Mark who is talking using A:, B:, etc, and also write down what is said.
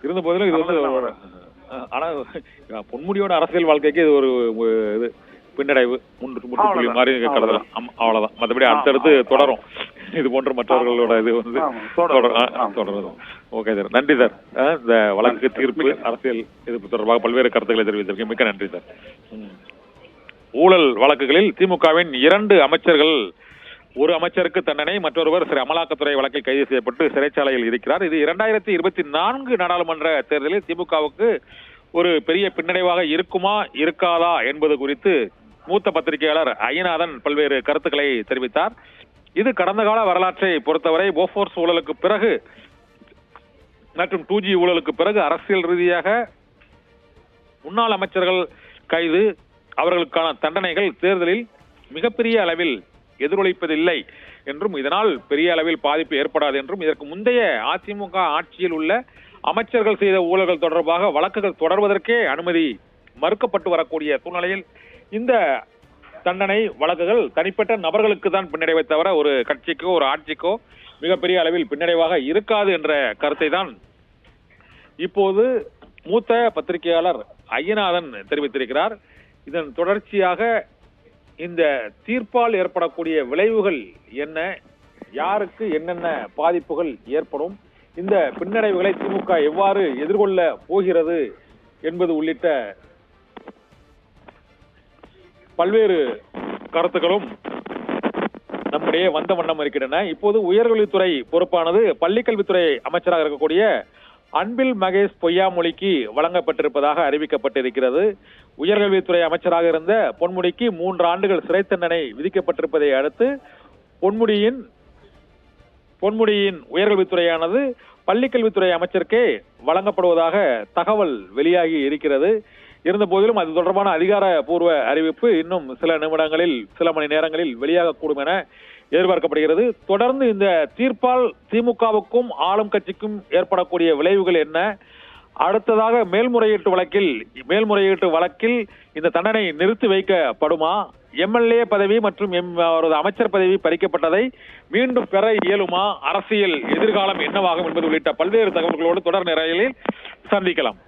A: இருந்த போதிலும் இது வந்து ஆனா பொன்முடியோட அரசியல் வாழ்க்கைக்கு இது ஒரு இது பின்னடைவு முற்றுப்புள்ளி மாதிரி கடத்தலாம். அவ்வளவுதான். மற்றபடி அடுத்தடுத்து தொடரும் இது போன்ற மற்றவர்களோட இது வந்து தொடரும். ஓகே சார், நன்றி சார். இந்த வழக்கு தீர்ப்பு அரசியல் இது தொடர்பாக பல்வேறு கருத்துக்களை தெரிவித்திருக்கேன். மிக்க நன்றி சார். ஊழல் வழக்குகளில் திமுகவின் 2 அமைச்சர்கள், ஒரு அமைச்சருக்கு தண்டனை, மற்றொருவர் அமலாக்கத்துறை வழக்கில் கைது செய்யப்பட்டு சிறைச்சாலையில் இருக்கிறார். இது 2024 நாடாளுமன்ற தேர்தலில் திமுகவுக்கு ஒரு பெரிய பின்னடைவாக இருக்குமா இருக்காதா என்பது குறித்து மூத்த பத்திரிகையாளர் ஐயநாதன் பல்வேறு கருத்துக்களை தெரிவித்தார். இது கடந்த கால வரலாற்றை பொறுத்தவரை போஃபோர்ஸ் ஊழலுக்கு பிறகு மற்றும் 2G ஊழலுக்கு பிறகு அரசியல் ரீதியாக முன்னாள் அமைச்சர்கள் கைது, அவர்களுக்கான தண்டனைகள் தேர்தலில் மிகப்பெரிய அளவில் எதிரொலிப்பதில்லை என்றும், இதனால் பெரிய அளவில் பாதிப்பு ஏற்படாது என்றும், இதற்கு முந்தைய அதிமுக ஆட்சியில் உள்ள அமைச்சர்கள் செய்த ஊழல்கள் தொடர்பாக வழக்குகள் தொடர்வதற்கே அனுமதி மறுக்கப்பட்டு வரக்கூடிய சூழ்நிலையில் இந்த தண்டனை வழக்குகள் தனிப்பட்ட நபர்களுக்கு தான் பின்னடைவை தவிர ஒரு கட்சிக்கோ ஒரு ஆட்சிக்கோ மிகப்பெரிய அளவில் பின்னடைவாக இருக்காது என்ற கருத்தை தான் இப்போது மூத்த பத்திரிகையாளர் ஐயநாதன் தெரிவித்திருக்கிறார். இதன் தொடர்ச்சியாக இந்த தீர்ப்பால் ஏற்படக்கூடிய விளைவுகள் என்ன, யாருக்கு என்னென்ன பாதிப்புகள் ஏற்படும், இந்த பின்னடைவுகளை திமுக எவ்வாறு எதிர்கொள்ள போகிறது என்பது உள்ளிட்ட பல்வேறு கருத்துக்களும் நம்முடைய வந்த வண்ணம் இருக்கின்றன. இப்போது உயர்கல்வித்துறை பொறுப்பானது பள்ளிக்கல்வித்துறை அமைச்சராக இருக்கக்கூடிய அன்பில் மகேஷ் பொய்யாமொழிக்கு வழங்கப்பட்டிருப்பதாக அறிவிக்கப்பட்டிருக்கிறது. உயர்கல்வித்துறை அமைச்சராக இருந்த பொன்முடிக்கு 3 ஆண்டுகள் சிறை தண்டனை விதிக்கப்பட்டிருப்பதை அடுத்து பொன்முடியின் உயர்கல்வித்துறையானது பள்ளிக்கல்வித்துறை அமைச்சருக்கே வழங்கப்படுவதாக தகவல் வெளியாகி இருக்கிறது. இருந்த போதிலும் அது தொடர்பான அதிகாரப்பூர்வ அறிவிப்பு இன்னும் சில நிமிடங்களில், சில மணி நேரங்களில் வெளியாகக்கூடும் என எதிர்பார்க்கப்படுகிறது. தொடர்ந்து இந்த தீர்ப்பால் திமுகவுக்கும் ஆளும் கட்சிக்கும் ஏற்படக்கூடிய விளைவுகள் என்ன, அடுத்ததாக மேல்முறையீட்டு வழக்கில் இந்த தண்டனை நிறுத்தி வைக்கப்படுமா, எம்எல்ஏ பதவி மற்றும் அவரது அமைச்சர் பதவி பறிக்கப்பட்டதை மீண்டும் பெற இயலுமா, அரசியல் எதிர்காலம் என்னவாகும் என்பது உள்ளிட்ட பல்வேறு தகவல்களோடு தொடர் நிலையில் சந்திக்கலாம்.